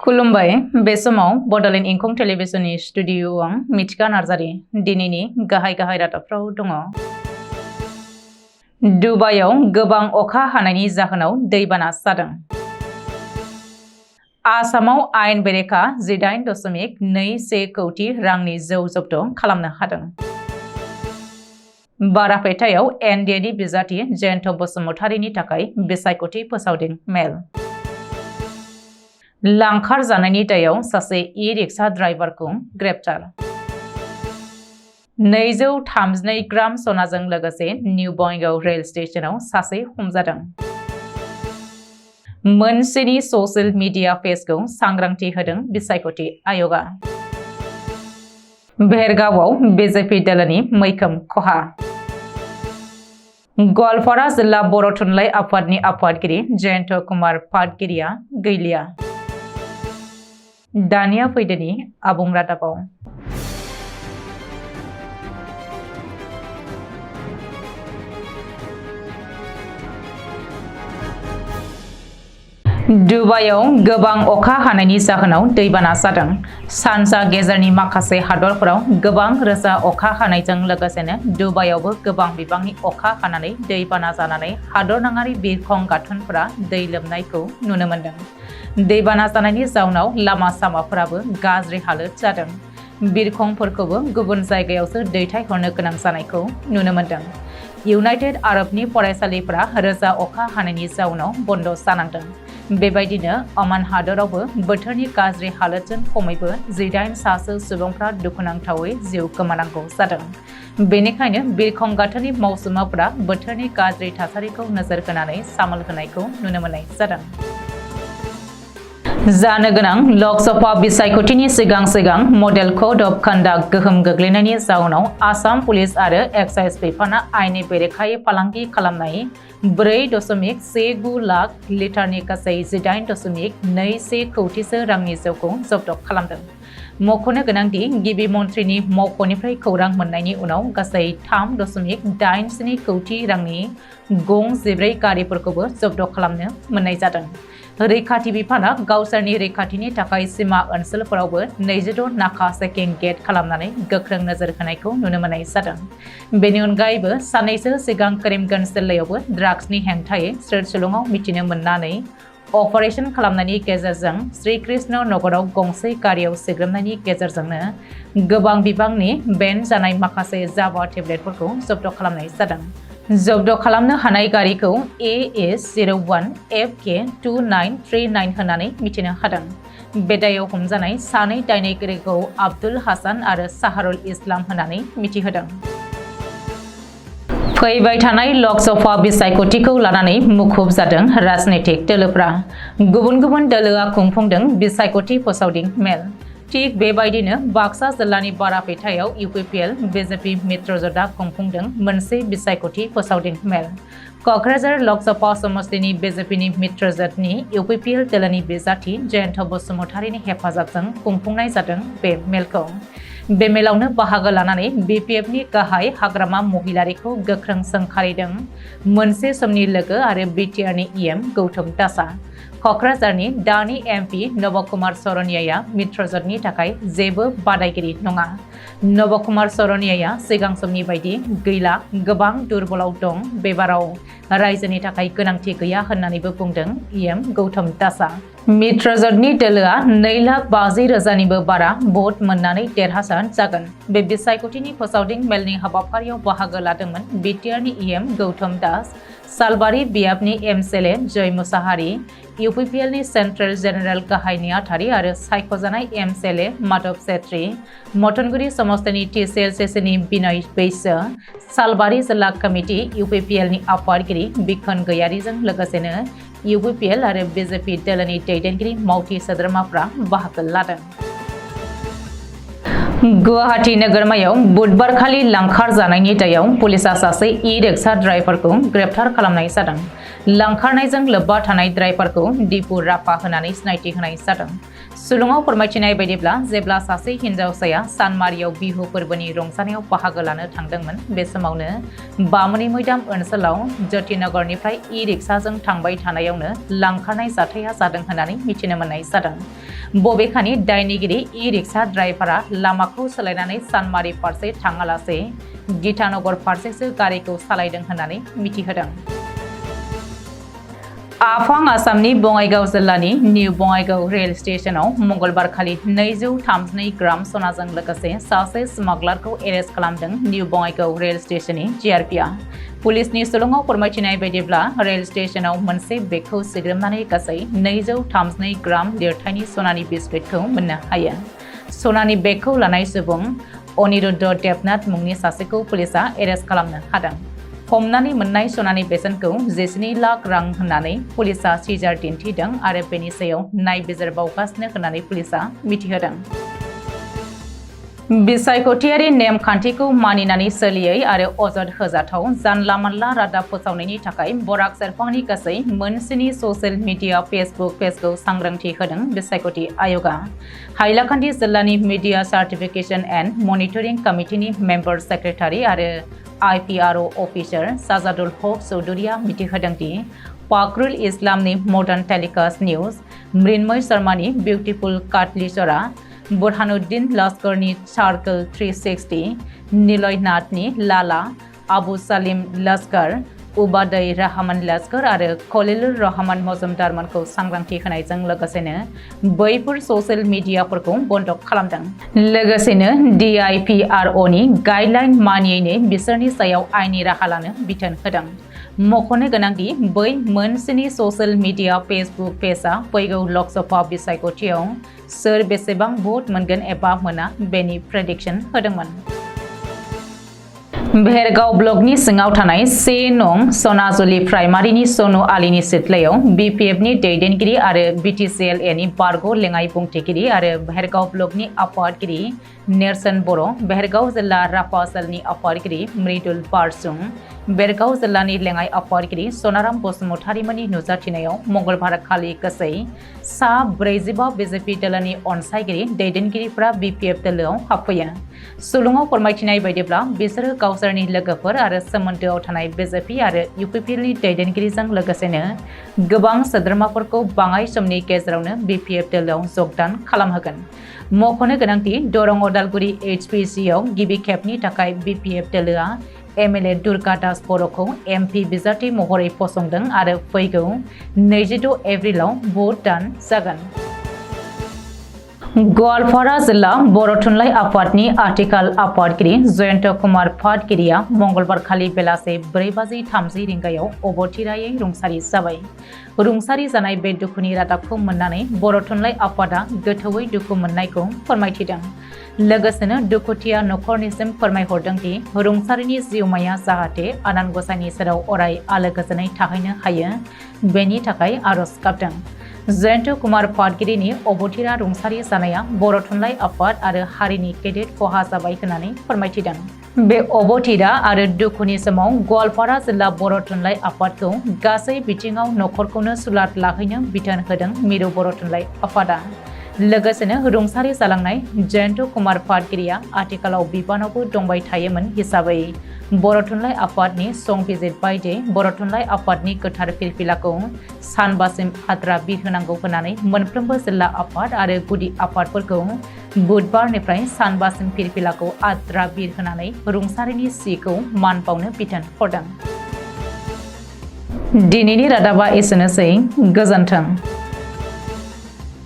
खुलुमबाय बे समाव बडलेण्ड इंखं टेलिभिजननि स्टुडिय'आव आं मिथिका नार्जारी दिनैनि गाहाय रादाबफ्राव दङ। दुबाइयाव गोबां अखा हानायनि जाहोनाव दैबाना जादों। आसामाव आयेन बेरेखा 18.21 कौटि रांनि जौ जब्द खालामनो हादों। बारापेटायाव एनडिएनि बिजाथि जयन्त बसुमतारीनि थाखाय बिसायख'थि फोसावदों मेल। लांखार जानायनि दायाव सासे ई-रिक्शा ड्राइभारखौ ग्रेप्तार। 232 ग्राम सनाजों लोगोसे निउ बङाइगाव रेल स्टेशनाव सासे हमजादों। मोनसेनि ससियेल मिडिया पेजखौ सांग्रांथि होदों बिसायख'थि आय'गा। भेरगावआव बिजेपि दोलोनि मैखोम खहा। गवालपारा जिल्ला बर' थुनलाइ आफादनि आफादगिरि जयन्त कुमार पाटगिरिया गैलिया। दानिया फैदोनि आबुं रादाबाव। दुबाइयाव गोबां अखा हानायनि जाहोनाव दैबाना जादों। सानजा गेजेरनि माखासे हादरफोराव गोबां रोजा अखा हानायजों लोगोसेनो दुबाइयावबो गोबां बिबांनि अखा हानानै दैबाना जानानै हादरनाङारि बिरखं गाथोनफोरा दै लोमनायखौ नुनो मोन्दों। दैबाना जानायनि जाउनाव लामा सामाफोराबो गाज्रि हालोद जादों। बिरखंफोरखौबो गुबुन जायगायावसो दैथायहरनो गोनां जानायखौ नुनो मोन्दों। इउनाइटेड आरबनि फरायसालिफोरा रोजा अखा हानायनि जाउनाव बन्द जानांदों। बेबायदिनो अमान हादरावबो बोथोरनि गाज्रि हालोदजों खमैबो 18 सासो सुबुंफ्रा दुखुनांथावै जिउ गोमानांगौ जादों। बेनिखायनो बिरखं गाथोननि मावसुमाफोरा बोथोरनि गाज्रि थासारिखौ नोजोर होनानै सामोल होनायखौ नुनो मोननाय जादों। जानो गोनां लकसभा बिसायख'थिनि सिगां मडेल कड अफ कन्डाक्ट गोहोम गोग्लैनायनि जाउनाव आसाम पुलिस आरो एक्साइज बिफाना आयेननि बेरेखायै फालांगि खालामनाय 4.19 लाख लिटारनि गासै 18.21 कौटिसो रांनि जौखौ जब्द खालामदों। मख'नो गोनांदि गिबि मन्थ्रिनि मावख'निफ्राय खौरां मोननायनि उनाव गासै 3.87 कौटि रांनि गं 14 गारिफोरखौबो जब्द खालामनो मोननाय जादों। रैखाथि बिफाना गावसोरनि रैखाथिनि थाखाय सिमा ओनसोलफोरावबो 26 नाका चेकिं गेट खालामनानै गोख्रों नोजोर होनायखौ नुनो मोननाय जादों। बेनि अनगायैबो साननैसो सिगां करिमगन्ज जिल्लायावबो ड्राग्सनि हेंथायै सोरसुलुङाव मिथिनो मोननानै अपारेशन खालामनायनि गेजेरजों श्रीकृष्ण नगराव गंसे गारियाव सिग्रोमनायनि गेजेरजोंनो गोबां बिबांनि बेन जानाय माखासे जावा टेब्लेटफोरखौ जब्द खालामनाय जादों। जब्द खालामनो हानाय गारिखौ AS01 FK2939 होननानै मिथिनो हादों। बे दायाव हमजानाय सानै दायनिगिरिखौ आब्दुल हासान आरो साहारुल इस्लाम होननानै मिथिहोदों। फैबाय थानाय लकसभा बिसायख'थिखौ लानानै मुखुब जादों राजनीतिक दोलोफ्रा। गुबुन गुबुन दोलोआ खुंफुंदों बिसायख'थि फोसावदिं मेल। थिग बेबायदिनो बाक्सा जिल्लानि बारापेटायाव इउपिपिएल बिजेपि मित्रजोंटा खुंफुंदों मोनसे बिसायख'थि फोसावदिं मेल। क'क्राझार लकसभा समष्टिनि बिजेपिनि मित्रजोंटनि इउपिपिएल दोलोनि बिजाथि जयन्त बसुमतारीनि हेफाजाबजों खुंफुंनाय जादों बे मेलखौ। बे मेलावनो बाहागो लानानै बिपिएफनि गाहाय हाग्रामा महिलारिखौ गोख्रों सोंखारिदों मोनसे समनि लोगो आरो बिटिआरनि इएम गौतम दासआ। क'क्राझारनि दानि एमपि नबकुमार सरनियाया मित्रजोंटनि थाखाय जेबो बादायगिरि नङा। नबकुमार सरनियाया सिगां समनि बायदि गैला, गोबां दुरबलाव दं, बेबाराव रायजोनि थाखाय गोनांथि गैया होननानैबो बुंदों इएम गौतम दासआ। मित्रजोंटनि दोलोआ 2,50,000निबो बारा भट मोननानै देरहासार जागोन। बे बिसायख'थिनि फोसावदिं मेलनि हाबाफारियाव बाहागो लादोंमोन बिटिआरनि इएम गौतम दास, सालबारि बियाबनि एमएलए जय मुसाहारि, इउपिपिएलनि सेन्ट्रेल जेनेरेल गाहाय नेहाथारि आरो सायख'जानाय एमएलए माधव सेत्री, मथनगुरि समष्टिनि टिसिएलसिसिनि बिनय बैसो, सालबारि जिल्ला कमिटि इउपिपिएलनि आफादगिरि बिखोन गयारिजों लोगोसेनो इउपिपिएल आरो बिजेपि दोलोनि दैदेनगिरि मावथि सोद्रोमाफ्रा बाहागो लादों। गुवाहाटी नोगोरमायाव बुधबारखालि लांखार जानायनि दायाव पुलिसा सासे ई-रिक्शा ड्राइभारखौ ग्रेप्तार खालामनाय जादों। लांखारनायजों लोब्बा थानाय ड्राइभारखौ दिपु राफा होनानै सिनायथि होनाय जादों। सुलुङाव फोरमायथिनाय बायदिब्ला जेब्ला सासे हिनजावसाया सानमारियाव बिहु फोरबोनि रंजानायाव बाहागो लानो थांदोंमोन बे समावनो बामोनी मैदाम ओनसोलाव ज्योतिनगरनिफ्राय ई-रिक्साजों थांबाय थानायावनो लांखारनाय जाथाया जादों होननानै मिथिनो मोननाय जादों। बबेखानि दायनिगिरि ई-रिक्सा ड्राइभारा लामाखौ सोलायनानै सानमारि फारसे थाङालासे गीतानगर फारसेसो गारिखौ सालायदों होननानै मिथिहोदों। आफां आसामनि बङाइगाव जिल्लानि निउ बङाइगाव रेल स्टेशनाव मंगलबार खालि 232 ग्राम सनाजों लोगोसे सासे स्मागलारखौ एरेस्ट खालामदों निउ बङाइगाव रेल स्टेशननि जिआरपिआ। पुलिसनि सुलुङाव फोरमायथिनाय बायदिब्ला रेल स्टेशनाव मोनसे बेगखौ सिग्रोमनानै गासै 232 ग्राम लिरथायनि सनानि बिस्कुटखौ मोननो हायो। सनानि बेगखौ लानाय सुबुं अनिरुद्ध देबनाथ मुंनि सासेखौ पुलिसआ एरेस्ट खालामनो हादों। हमनानै मोननाय सनानि बेसेनखौ 17 लाख रां होननानै पुलिसआ सिजार दिन्थिदों आरो बेनि सायाव नायबिजिरबावगासिनो होननानै पुलिसआ मिथिहोदों। बिसायख'थियारि नेम खान्थिखौ मानिनानै सोलियै आरो अजद होजाथाव जानला मानला रादाब फोसावनायनि थाखाय बराक सेरफांनि गासै मोनस्नि ससियेल मिडिया फेसबुक पेजखौ सांग्रांथि होदों बिसायख'थि आय'गा। हाइलाकान्दि जिल्लानि मिडिया सार्टिफिकेशन एन्ड मनिटरिं कमिटिनि मेम्बार सेक्रेटारि आरो IPRO अफिसार साजादुल हक चौधुरीया मिथिहोदों दि फाखरुल इस्लामनि मडार्न टेलिकास्ट निउज, मृन्मय शर्मानि बिउटिफुल काटलिचरा, बुरहानुद्दीन लस्करनि सार्कल 360, निलय नाथनि लाला, आबु सालिम लस्कर, उबादै रहमान लस्कर आरो खलिलुर रहमान मजुमदारमोनखौ सांग्रांथि होनायजों लोगोसेनो बैफोर ससियेल मिडियाफोरखौ बन्द खालामदों। लोगोसेनो DIPROनि गाइडलाइन मानियैनो बिसोरनि सायाव आयेनि राहा लानो बिथोन होदों। मख'नो गोनांदि बै मोनस्नि ससियेल मिडिया फेसबुक पेजआ फैगौ लकसभा बिसायख'थियाव सोर बेसेबां भट मोनगोन एबा मोना बेनि प्रेडिक्सन होदोंमोन। भेरगाव ब्लकनि सिङाव थानाय 1 नं सनाजुलि प्राइमारिनि सनु आलीनि सिथ्लायाव BPFनि दैदेनगिरि आरो BTCLAनि बारग' लेङाइ बुंथिगिरि आरो भेरगाव ब्लकनि आफादगिरि नेरसोन बर', भेरगाव जिल्ला राफासालनि आफादगिरि मृदुल बारसुं, भेरगाव जिल्लानि लेङाइ आफादगिरि सनाराम बसुमतारीमोननि नुजाथिनायाव मंगलबार खालि गासै सा 45 BJP दोलोनि अनसायगिरि दैदेनगिरिफोरा BPF दोलोआव हाबफैयो। सुलुङाव फोरमायथिनाय बायदिब्ला बिसोरो गावसोरनि लोगोफोर आरो सोमोन्दोआव थानाय BJP आरो UPPनि दैदेनगिरिजों लोगोसेनो गोबां सोद्रोमाफोरखौ बाङाइ समनि गेजेरावनो BPF दोलोआव जगदान खालामहोगोन। मख'नो गोनांदि दरं अदालगुरि HPCआव गिबि खेबनि थाखाय BPF दोलोआ MLA दुर्गा दास बर'खौ MP बिजाथि महरै फसंदों आरो फैगौ 26 एप्रिलाव भट दान जागोन। गवालपारा जिल्ला बर' थुनलाइ आफादनि आथिखाल आफादगिरि जयन्त कुमार पाटगिरिया मंगलबार खालि बेलासे 4:30 रिंगायाव अबथिरायै रुंसारि जाबाय। रुंसारि जानाय बे दुखुनि रादाबखौ मोननानै बर' थुनलाइ आफादा गोथौयै दुखु मोननायखौ फोरमायथिदों। लोगोसेनो दुखुथिया नखरनिसिम फोरमायहरदों दि रुंसारिनि जिउमाया जाहाथे आनान गसाइनि सेराव अराय आलो गोजोनै थाहैनो हायो बेनि थाखाय आरज गाबदों। जयन्त कुमार पाटगिरिनि अबथिरा रुंसारि जानाया बर' थुनलाइ आफाद आरो हारिनि गेदेर खहा जाबाय होननानै फोरमायथिदों। बे अबथिरा आरो दुखुनि समाव गवालपारा जिल्ला बर' थुनलाइ आफादखौ गासै बिथिङाव नखरखौनो सुलाद लाहैनो बिथोन होदों मिरु बर' थुनलाइ आफादा। लोगोसेनो रुंसारि जालांनाय जयन्त कुमार पाटगिरिया आथिखालाव बिबानावबो दंबाय थायोमोन हिसाबै बर' थुनलाइ आफादनि संबिजिर बायदियै बर' थुनलाइ आफादनि गोथार फिरफिलाखौ सानबासिम आद्रा बिरहोनांगौ होननानै मोनफ्रोमबो जिल्ला आफाद आरो गुदि आफादफोरखौ बुधबारनिफ्राय सानबासिम फिरफिलाखौ आद्रा बिरहोनानै रुंसारिनि सिखौ मान बावनो बिथोन हरदों। दिनैनि रादाबा एसेनोसै, गोजोन्थों।